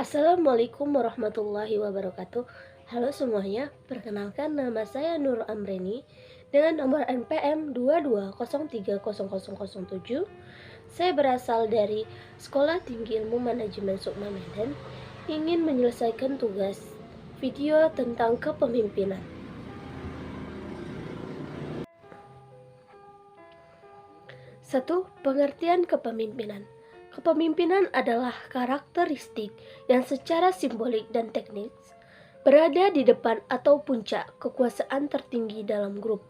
Assalamualaikum warahmatullahi wabarakatuh. Halo semuanya, perkenalkan nama saya Nur Amreni dengan nomor NPM 22030007. Saya berasal dari Sekolah Tinggi Ilmu Manajemen Sukma Medan, ingin menyelesaikan tugas video tentang kepemimpinan. 1. Pengertian kepemimpinan. Kepemimpinan adalah karakteristik yang secara simbolik dan teknis berada di depan atau puncak kekuasaan tertinggi dalam grup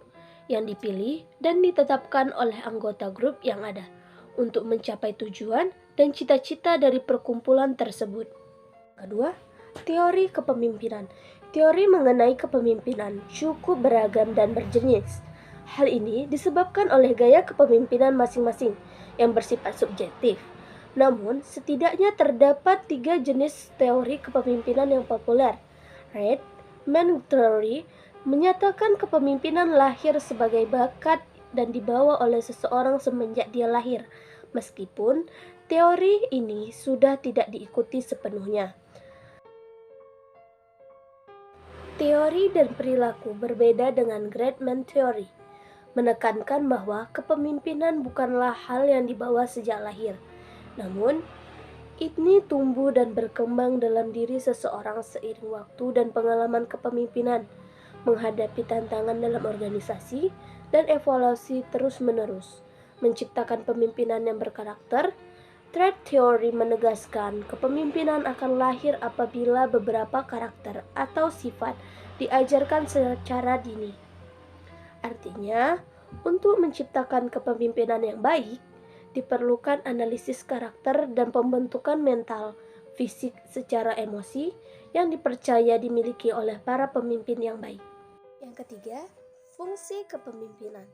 yang dipilih dan ditetapkan oleh anggota grup yang ada untuk mencapai tujuan dan cita-cita dari perkumpulan tersebut. Kedua, teori kepemimpinan. Teori mengenai kepemimpinan cukup beragam dan berjenis. Hal ini disebabkan oleh gaya kepemimpinan masing-masing yang bersifat subjektif. Namun, setidaknya terdapat 3 jenis teori kepemimpinan yang populer. Redman Theory menyatakan kepemimpinan lahir sebagai bakat dan dibawa oleh seseorang semenjak dia lahir, meskipun teori ini sudah tidak diikuti sepenuhnya. Teori dan perilaku berbeda dengan Gradman Theory, menekankan bahwa kepemimpinan bukanlah hal yang dibawa sejak lahir, namun ini tumbuh dan berkembang dalam diri seseorang seiring waktu dan pengalaman kepemimpinan, menghadapi tantangan dalam organisasi, dan evaluasi terus-menerus, menciptakan pemimpinan yang berkarakter. Threat Theory menegaskan kepemimpinan akan lahir apabila beberapa karakter atau sifat diajarkan secara dini. Artinya, untuk menciptakan kepemimpinan yang baik, diperlukan analisis karakter dan pembentukan mental, fisik secara emosi yang dipercaya dimiliki oleh para pemimpin yang baik. Yang ketiga, fungsi kepemimpinan.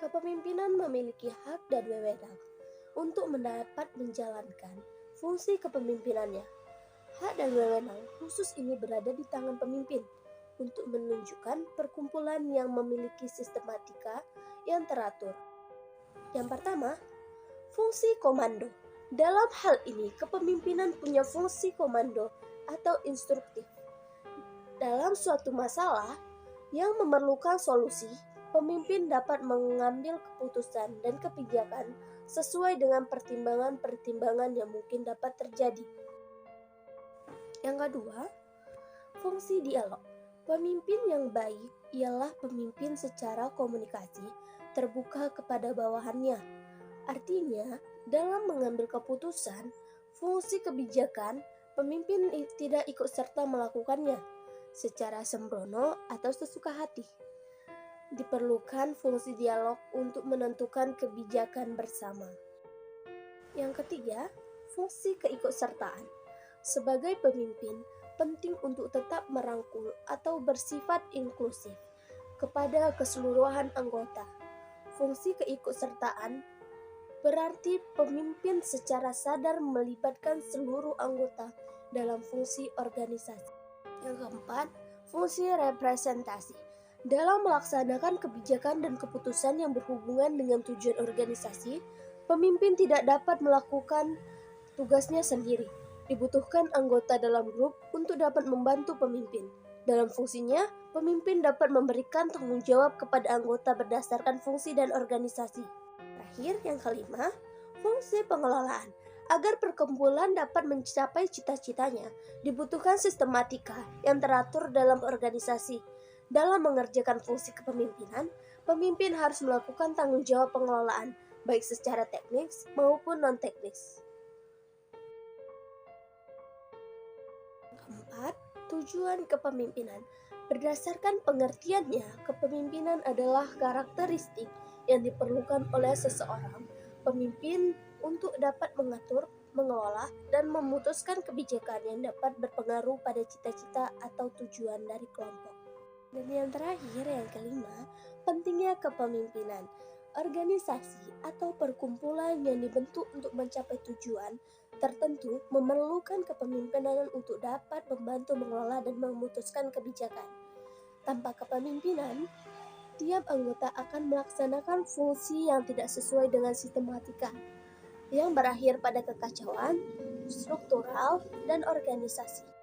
Kepemimpinan memiliki hak dan wewenang untuk dapat menjalankan fungsi kepemimpinannya. Hak dan wewenang khusus ini berada di tangan pemimpin untuk menunjukkan perkumpulan yang memiliki sistematika yang teratur. Yang pertama, fungsi komando. Dalam hal ini, kepemimpinan punya fungsi komando atau instruktif. Dalam suatu masalah yang memerlukan solusi, pemimpin dapat mengambil keputusan dan kebijakan sesuai dengan pertimbangan-pertimbangan yang mungkin dapat terjadi. Yang kedua, fungsi dialog. Pemimpin yang baik ialah pemimpin secara komunikasi terbuka kepada bawahannya. Artinya, dalam mengambil keputusan, fungsi kebijakan, pemimpin tidak ikut serta melakukannya secara sembrono atau sesuka hati. Diperlukan fungsi dialog untuk menentukan kebijakan bersama. Yang ketiga, fungsi keikutsertaan. Sebagai pemimpin, penting untuk tetap merangkul atau bersifat inklusif kepada keseluruhan anggota. Fungsi keikutsertaan berarti pemimpin secara sadar melibatkan seluruh anggota dalam fungsi organisasi. Yang keempat, fungsi representasi. Dalam melaksanakan kebijakan dan keputusan yang berhubungan dengan tujuan organisasi, pemimpin tidak dapat melakukan tugasnya sendiri. Dibutuhkan anggota dalam grup untuk dapat membantu pemimpin. Dalam fungsinya, pemimpin dapat memberikan tanggung jawab kepada anggota berdasarkan fungsi dan organisasi. Terakhir, yang kelima, fungsi pengelolaan. Agar perkumpulan dapat mencapai cita-citanya, dibutuhkan sistematika yang teratur dalam organisasi. Dalam mengerjakan fungsi kepemimpinan, pemimpin harus melakukan tanggung jawab pengelolaan, baik secara teknis maupun non-teknis. Keempat, tujuan kepemimpinan. Berdasarkan pengertiannya, kepemimpinan adalah karakteristik yang diperlukan oleh seseorang pemimpin untuk dapat mengatur, mengelola, dan memutuskan kebijakan yang dapat berpengaruh pada cita-cita atau tujuan dari kelompok. Dan yang terakhir, yang kelima, pentingnya kepemimpinan. Organisasi atau perkumpulan yang dibentuk untuk mencapai tujuan tertentu memerlukan kepemimpinan untuk dapat membantu mengelola dan memutuskan kebijakan. Tanpa kepemimpinan, tiap anggota akan melaksanakan fungsi yang tidak sesuai dengan sistematika, yang berakhir pada kekacauan struktural dan organisasi. organisasi.